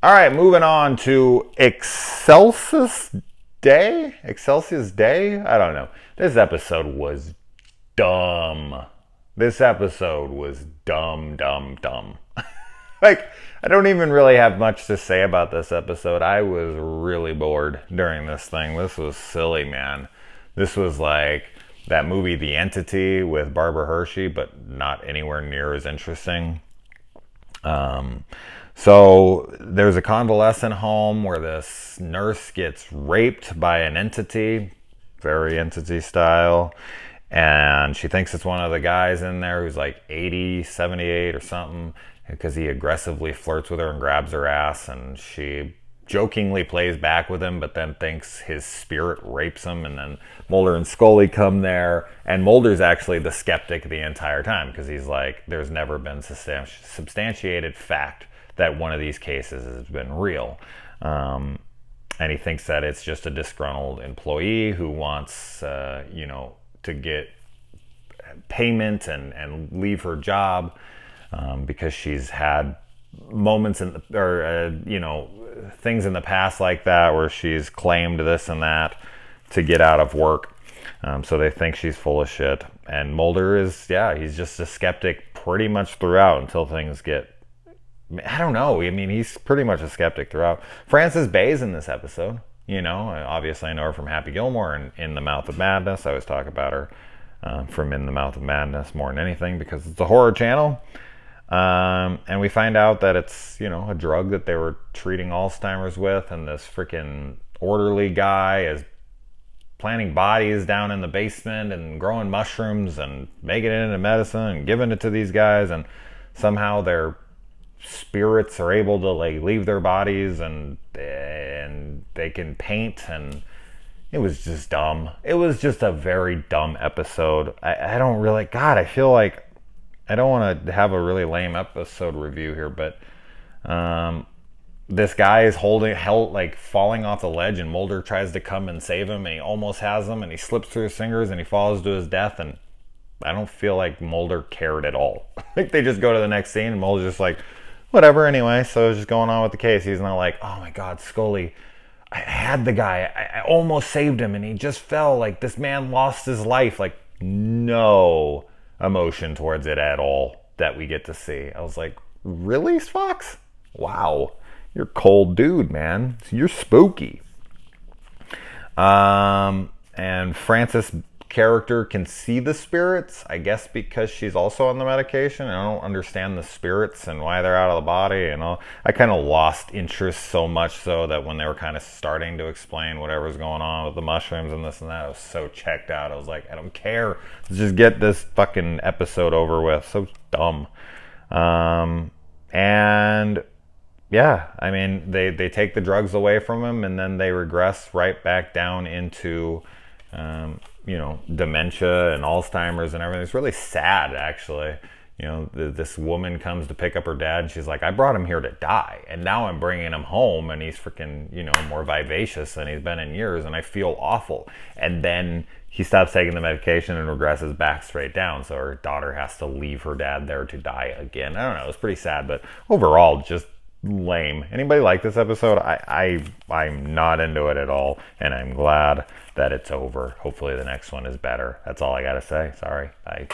All right, moving on to Excelsis Day? Excelsis Day? I don't know. This episode was dumb. This episode was dumb, dumb, dumb. Like, I don't even really have much to say about this episode. I was really bored during this thing. This was silly, man. This was like that movie The Entity with Barbara Hershey, but not anywhere near as interesting. So there's a convalescent home where this nurse gets raped by an entity, very entity style. And she thinks it's one of the guys in there who's like 80, 78 or something, because he aggressively flirts with her and grabs her ass, and she jokingly plays back with him, but then thinks his spirit rapes him. And then Mulder and Scully come there, and Mulder's actually the skeptic the entire time, because he's like, there's never been substantiated fact that one of these cases has been real. And he thinks that it's just a disgruntled employee who wants, to get payment and leave her job, because she's had moments things in the past like that where she's claimed this and that to get out of work. So they think she's full of shit. And Mulder is, he's just a skeptic pretty much throughout until things get, I don't know. I mean, he's pretty much a skeptic throughout. Frances Bay's in this episode. Obviously I know her from Happy Gilmore and In the Mouth of Madness. I always talk about her from In the Mouth of Madness more than anything because it's a horror channel. And we find out that it's, a drug that they were treating Alzheimer's with, and this freaking orderly guy is planting bodies down in the basement and growing mushrooms and making it into medicine and giving it to these guys, and somehow their spirits are able to leave their bodies and they can paint. And it was just dumb. It was just a very dumb episode. I don't really, God, I feel like I don't want to have a really lame episode review here, but this guy is falling off the ledge, and Mulder tries to come and save him, and he almost has him, and he slips through his fingers, and he falls to his death, and I don't feel like Mulder cared at all. Like, they just go to the next scene, and Mulder's just like, whatever, anyway, so it's just going on with the case. He's not like, oh my God, Scully, I had the guy, I almost saved him, and he just fell, like, this man lost his life. Like, no emotion towards it at all that we get to see. I was like, really, Fox? Wow, you're a cold dude, man. You're spooky. And Frances' character can see the spirits, I guess because she's also on the medication. I don't understand the spirits and why they're out of the body and all. I kind of lost interest so much so that when they were kind of starting to explain whatever's going on with the mushrooms and this and that, I was so checked out. I was like, I don't care. Let's just get this fucking episode over with. So dumb. And yeah, I mean, they take the drugs away from him, and then they regress right back down into dementia and Alzheimer's and everything. It's really sad, actually. This woman comes to pick up her dad, and she's like, I brought him here to die, and now I'm bringing him home, and he's freaking, more vivacious than he's been in years, and I feel awful. And then he stops taking the medication and regresses back straight down, so her daughter has to leave her dad there to die again. I don't know, it's pretty sad, but overall, just lame. Anybody like this episode? I'm not into it at all, and I'm glad that it's over. Hopefully the next one is better. That's all I gotta say. Sorry. Bye.